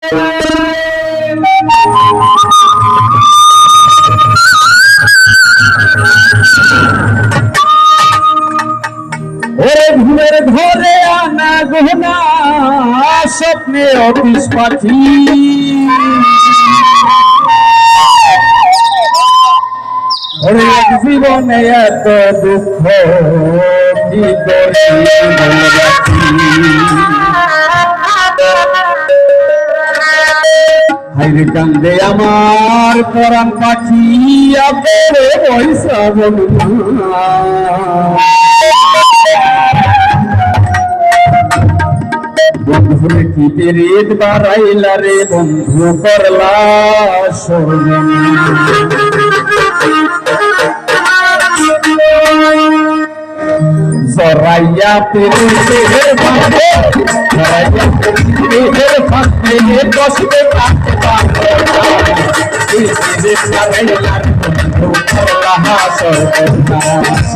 ওরে ঘুমের ঘরে আনা গহনা স্বপ্নে অফিস পাখি ওরে জীবনে এত দুঃখ কি করি মনে রাখি হাইরে কান্দে আমার পরাণ পাখি আপরে পয়সা বলুনা বন্ধুরে কি রেট বাড়াইলা রে বন্ধু করলা জরাইয়া পেরের ভাবে জরাইয়া পেরের ভাবে কষ্টে কাটতে পারবে এই রে সারাইলা বন্ধু করলা সরবনাশ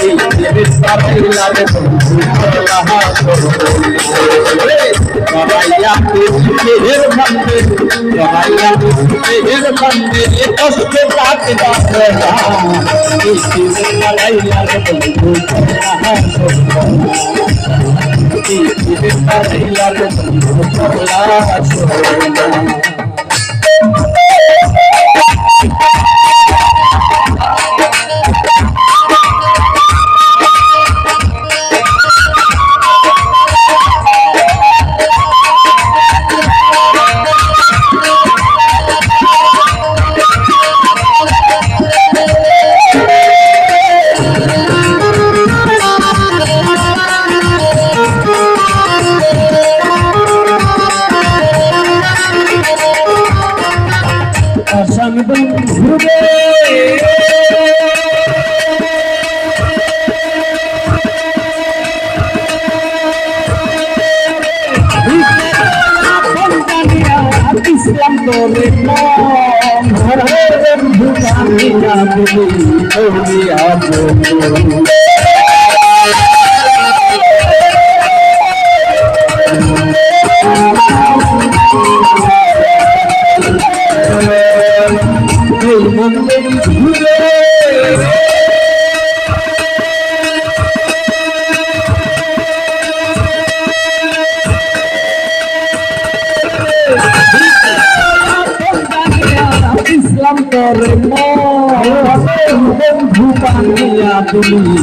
এই রে সারাইলা বন্ধু করলা সরবনাশ জরাইয়া পেরের ভাবে জরাইয়া পেরের ভাবে কষ্টে কাটতে পারবে এই রে সারাইলা বন্ধু ঘুরে ইসলাম তোরে বন্ধু কামিয়া বলি ইসলাম তোরে বন্ধু কামিয়া বলি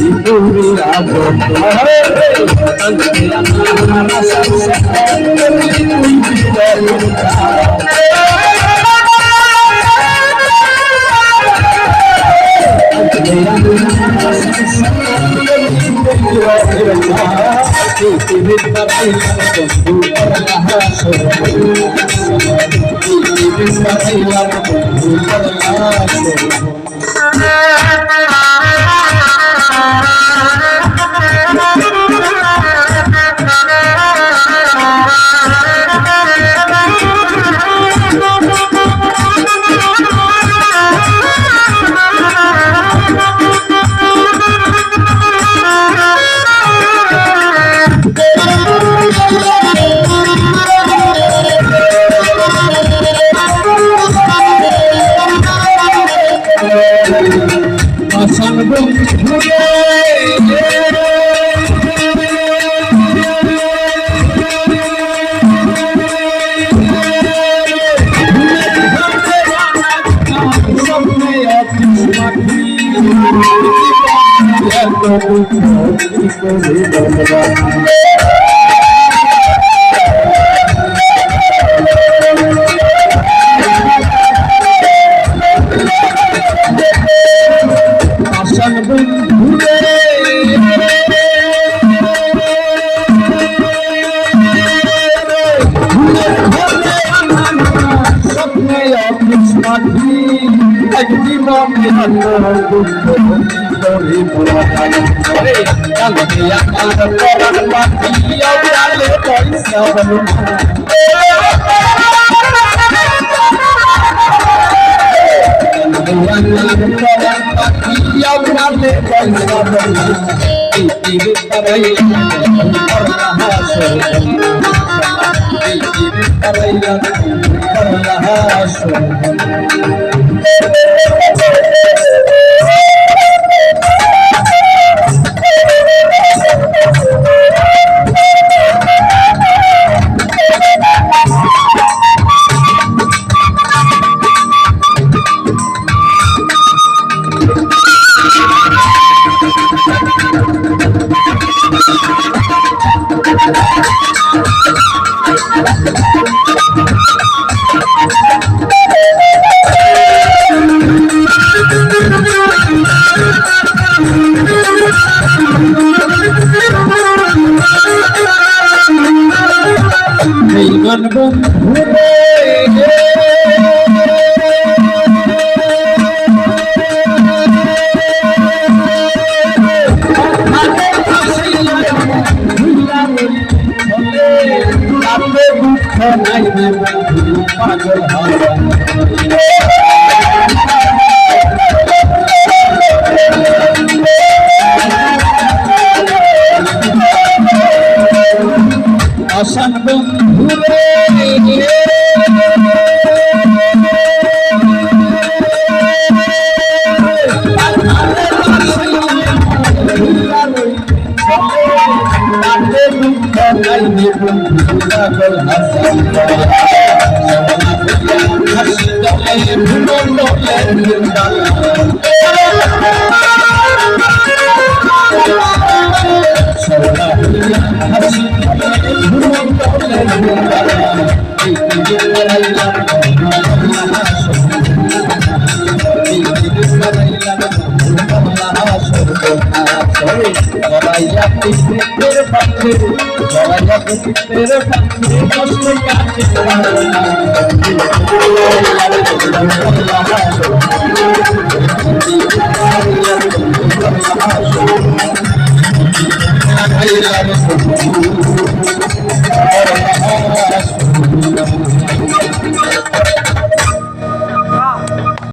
সারাইয়া জীবন বন্ধুরে পাগল আসান বন্ধুরে পাগল হাসান